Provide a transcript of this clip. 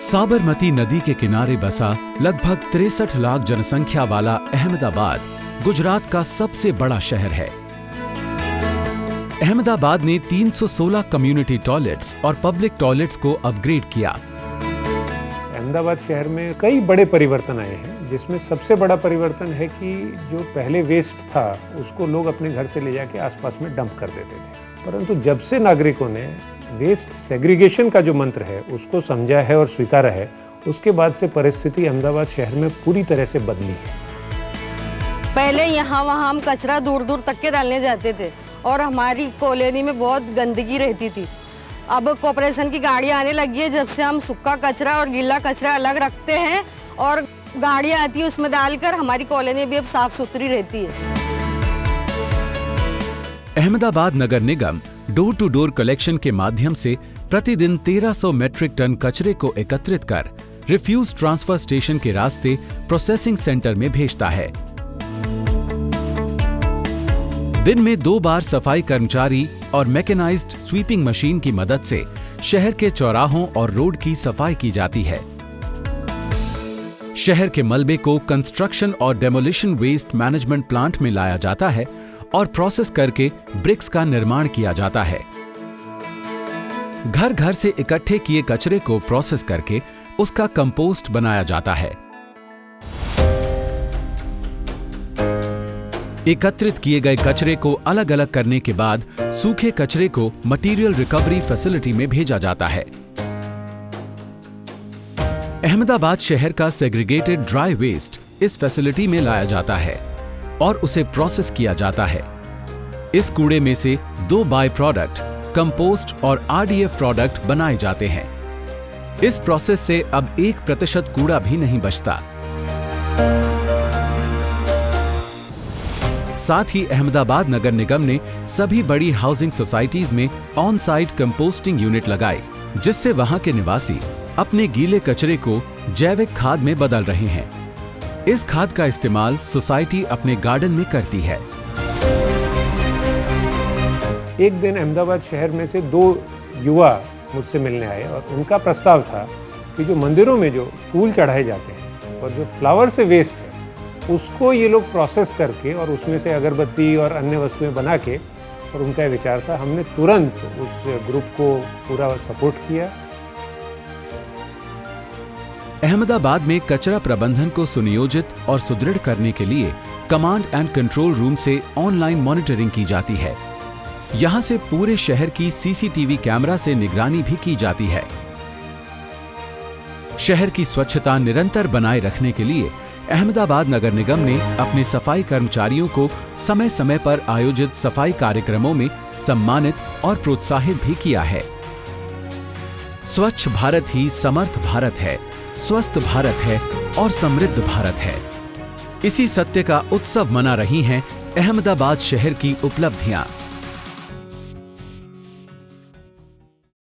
साबरमती नदी के किनारे बसा लगभग 63 लाख जनसंख्या वाला अहमदाबाद गुजरात का सबसे बड़ा शहर है। अहमदाबाद ने 316 कम्युनिटी टॉयलेट्स और पब्लिक टॉयलेट्स को अपग्रेड किया। अहमदाबाद शहर में कई बड़े परिवर्तन आए हैं, जिसमें सबसे बड़ा परिवर्तन है कि जो पहले वेस्ट था उसको लोग अपने घर से ले जाके आसपास में डंप कर देते थे, परंतु जब से नागरिकों ने वेस्ट सेग्रीगेशन का जो मंत्र है उसको समझा है और स्वीकारा है, उसके बाद से परिस्थिति अहमदाबाद शहर में पूरी तरह से बदली है। पहले यहाँ वहाँ हम कचरा दूर दूर तक के डालने जाते थे और हमारी कॉलोनी में बहुत गंदगी रहती थी। अब कॉर्पोरेशन की गाड़ी आने लगी है, जब से हम सूखा कचरा और गीला कचरा अलग रखते हैं और गाड़ी आती है उसमें डालकर हमारी कॉलोनी भी अब साफ सुथरी रहती है। अहमदाबाद नगर निगम डोर टू डोर कलेक्शन के माध्यम से प्रतिदिन 1300 मैट्रिक टन कचरे को एकत्रित कर रिफ्यूज ट्रांसफर स्टेशन के रास्ते प्रोसेसिंग सेंटर में भेजता है। दिन में 2 बार सफाई कर्मचारी और मैकेनाइज्ड स्वीपिंग मशीन की मदद से शहर के चौराहों और रोड की सफाई की जाती है। शहर के मलबे को कंस्ट्रक्शन और डेमोलिशन वेस्ट मैनेजमेंट प्लांट में लाया जाता है और प्रोसेस करके ब्रिक्स का निर्माण किया जाता है। घर घर से इकट्ठे किए कचरे को प्रोसेस करके उसका कंपोस्ट बनाया जाता है। एकत्रित किए गए कचरे को अलग अलग करने के बाद सूखे कचरे को मटेरियल रिकवरी फैसिलिटी में भेजा जाता है। अहमदाबाद शहर का सेग्रीगेटेड ड्राई वेस्ट इस फैसिलिटी में लाया जाता है और उसे प्रोसेस किया जाता है। इस कूड़े में से 2 बाय प्रोडक्ट कंपोस्ट और आरडीएफ प्रोडक्ट बनाए जाते हैं। इस प्रोसेस से अब 1% कूड़ा भी नहीं बचता। साथ ही अहमदाबाद नगर निगम ने सभी बड़ी हाउसिंग सोसाइटीज में ऑन साइट कंपोस्टिंग यूनिट लगाए, जिससे वहां के निवासी अपने गीले कचरे को जैविक खाद में बदल रहे हैं। इस खाद का इस्तेमाल सोसाइटी अपने गार्डन में करती है। एक दिन अहमदाबाद शहर में से 2 युवा मुझसे मिलने आए और उनका प्रस्ताव था कि जो मंदिरों में जो फूल चढ़ाए जाते हैं और जो फ्लावर से वेस्ट है उसको ये लोग प्रोसेस करके और उसमें से अगरबत्ती और अन्य वस्तुएं बना के, और उनका विचार था। हमने तुरंत उस ग्रुप को पूरा सपोर्ट किया। अहमदाबाद में कचरा प्रबंधन को सुनियोजित और सुदृढ़ करने के लिए कमांड एंड कंट्रोल रूम से ऑनलाइन मॉनिटरिंग की जाती है। यहां से पूरे शहर की सीसीटीवी कैमरा से निगरानी भी की जाती है। शहर की स्वच्छता निरंतर बनाए रखने के लिए अहमदाबाद नगर निगम ने अपने सफाई कर्मचारियों को समय समय पर आयोजित सफाई कार्यक्रमों में सम्मानित और प्रोत्साहित भी किया है। स्वच्छ भारत ही समर्थ भारत है, स्वस्थ भारत है और समृद्ध भारत है। इसी सत्य का उत्सव मना रही हैं अहमदाबाद शहर की उपलब्धियां।